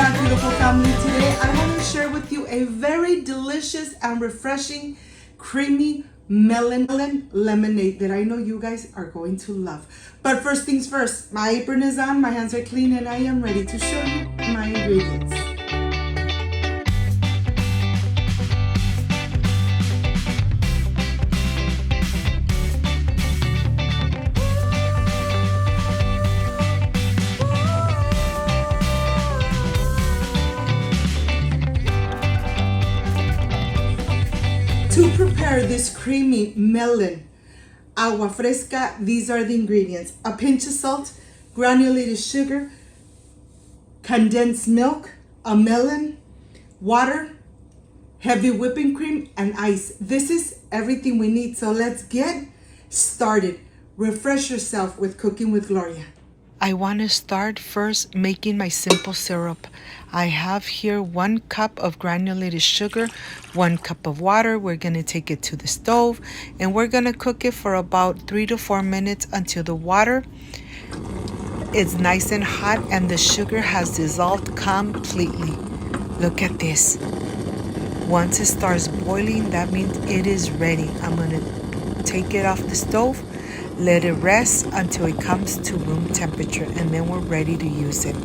back, beautiful family. Today I want to share with you a very delicious and refreshing creamy melon lemonade that I know you guys are going to love. But first things first, my apron is on, my hands are clean, and I am ready to show you my ingredients. To prepare this creamy melon agua fresca, these are the ingredients: a pinch of salt, granulated sugar, condensed milk, a melon, water, heavy whipping cream, and ice. This is everything we need, so let's get started. Refresh yourself with Cooking with Gloria. I want to start first making my simple syrup. I have here 1 cup of granulated sugar, 1 cup of water. We're going to take it to the stove and we're going to cook it for about 3 to 4 minutes until the water is nice and hot and the sugar has dissolved completely. Look at this. Once it starts boiling, that means it is ready. I'm going to take it off the stove. Let it rest until it comes to room temperature, and then we're ready to use it.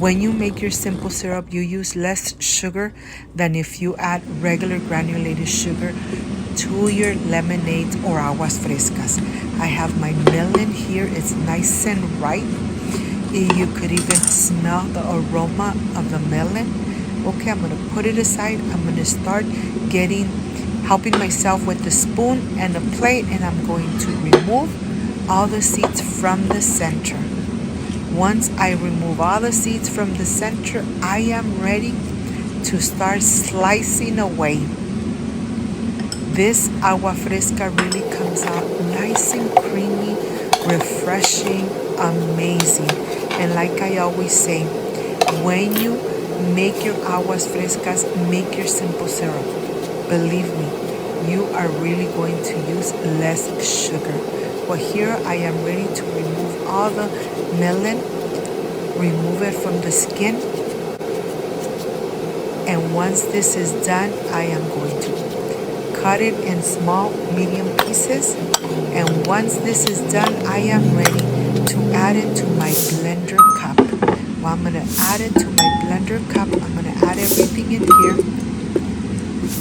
When you make your simple syrup, you use less sugar than if you add regular granulated sugar to your lemonades or aguas frescas. I have my melon here. It's nice and ripe. You could even smell the aroma of the melon. Okay, I'm going to put it aside. I'm going to start helping myself with the spoon and a plate, and I'm going to remove all the seeds from the center. Once I remove all the seeds from the center, I am ready to start slicing away. This agua fresca really comes out nice and creamy, refreshing, amazing. And like I always say, when you make your aguas frescas, make your simple syrup. Believe me, you are really going to use less sugar. But here I am ready to remove all the melon, remove it from the skin. And once this is done, I am going to cut it in small, medium pieces. And once this is done, I am ready to add it to my blender cup. Well, I'm going to add it to my blender cup. I'm going to add everything in here.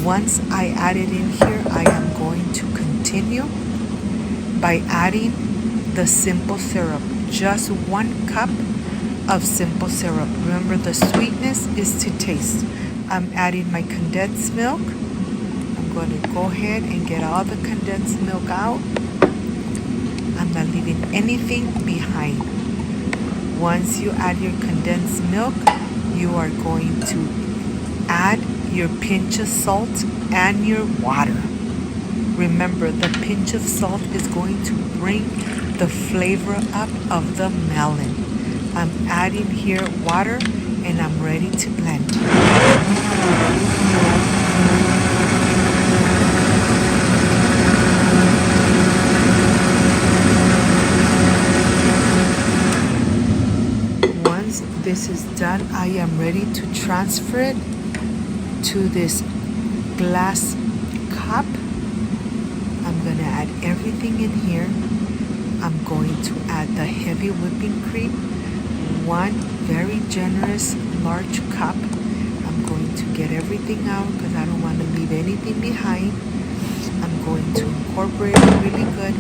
Once I add it in here, I am going to continue by adding the simple syrup. Just 1 cup of simple syrup. Remember, the sweetness is to taste. I'm adding my condensed milk. I'm going to go ahead and get all the condensed milk out. I'm not leaving anything behind. Once you add your condensed milk, you are going to add your pinch of salt and your water. Remember, the pinch of salt is going to bring the flavor up of the melon. I'm adding here water and I'm ready to blend. Once this is done, I am ready to transfer it to this glass cup. I'm going to add everything in here. I'm going to add the heavy whipping cream, 1 very generous large cup. I'm going to get everything out because I don't want to leave anything behind. I'm going to incorporate it really good.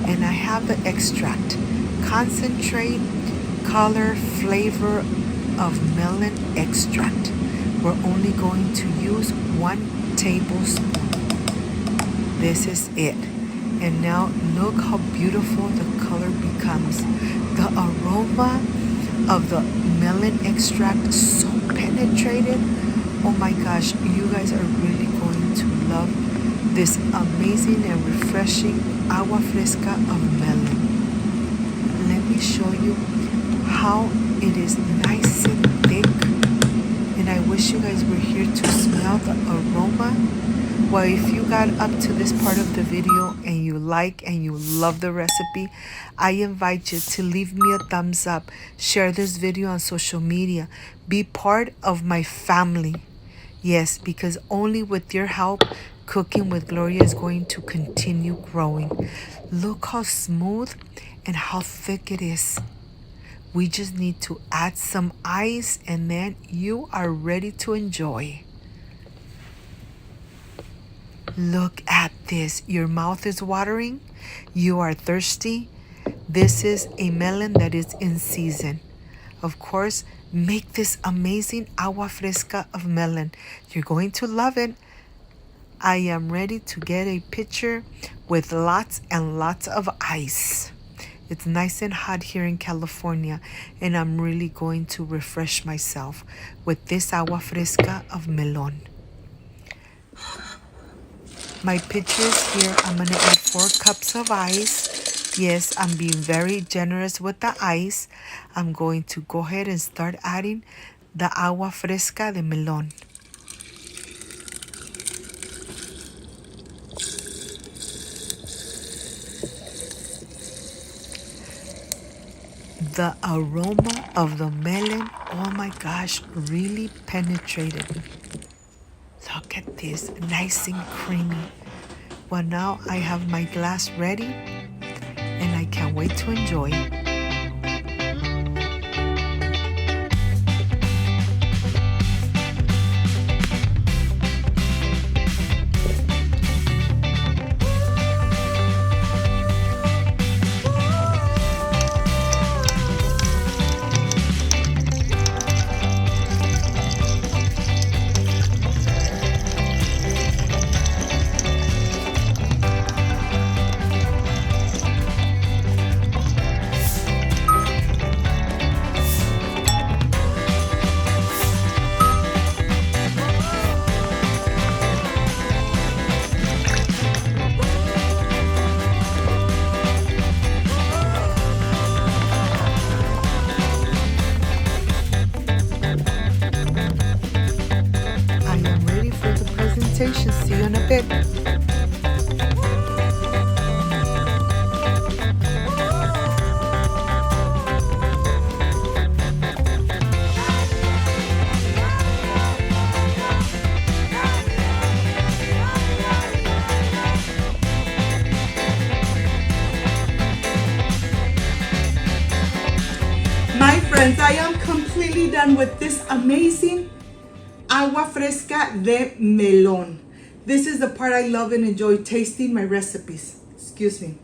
And I have the extract, concentrate, color, flavor of melon extract. We're only going to use 1 tablespoon. This is it. And now look how beautiful the color becomes. The aroma of the melon extract is so penetrated. Oh my gosh, you guys are really going to love this amazing and refreshing agua fresca of melon. Let me show you how it is nice and thick. And I wish you guys were here to smell the aroma Well, if you got up to this part of the video and you like and you love the recipe, I invite you to leave me a thumbs up, share this video on social media, be part of my family. Yes, because only with your help, Cooking with Gloria is going to continue growing. Look how smooth and how thick it is. We just need to add some ice and then you are ready to enjoy. Look at this. Your mouth is watering. You are thirsty. This is a melon that is in season. Of course, make this amazing agua fresca of melon. You're going to love it. I am ready to get a picture with lots and lots of ice. It's nice and hot here in California, and I'm really going to refresh myself with this agua fresca of melon. My picture is here. I'm going to add 4 cups of ice. Yes, I'm being very generous with the ice. I'm going to go ahead and start adding the agua fresca de melon. The aroma of the melon, oh my gosh, really penetrated. Look at this, nice and creamy. Well, now I have my glass ready and I can't wait to enjoy. See you in a bit. My friends, I am completely done with this amazing agua fresca de melon. This is the part I love and enjoy tasting my recipes. Excuse me.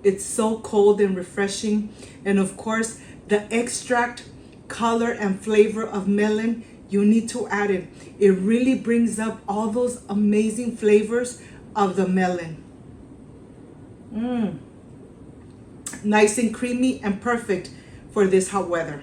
It's so cold and refreshing. And of course, the extract, color, and flavor of melon, you need to add it. It really brings up all those amazing flavors of the melon. Nice and creamy and perfect for this hot weather.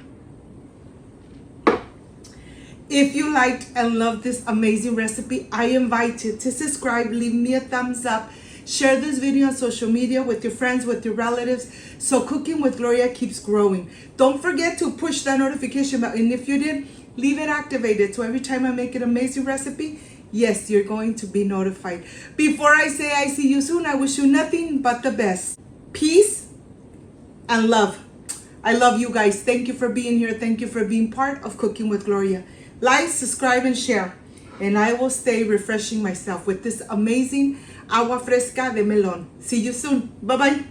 If you liked and loved this amazing recipe, I invite you to subscribe, leave me a thumbs up, share this video on social media with your friends, with your relatives, so Cooking with Gloria keeps growing. Don't forget to push that notification bell, and if you did, leave it activated so every time I make an amazing recipe, yes, you're going to be notified. Before I say I see you soon, I wish you nothing but the best. Peace and love. I love you guys. Thank you for being here. Thank you for being part of Cooking with Gloria. Like, subscribe, and share. And I will stay refreshing myself with this amazing agua fresca de melon. See you soon. Bye-bye.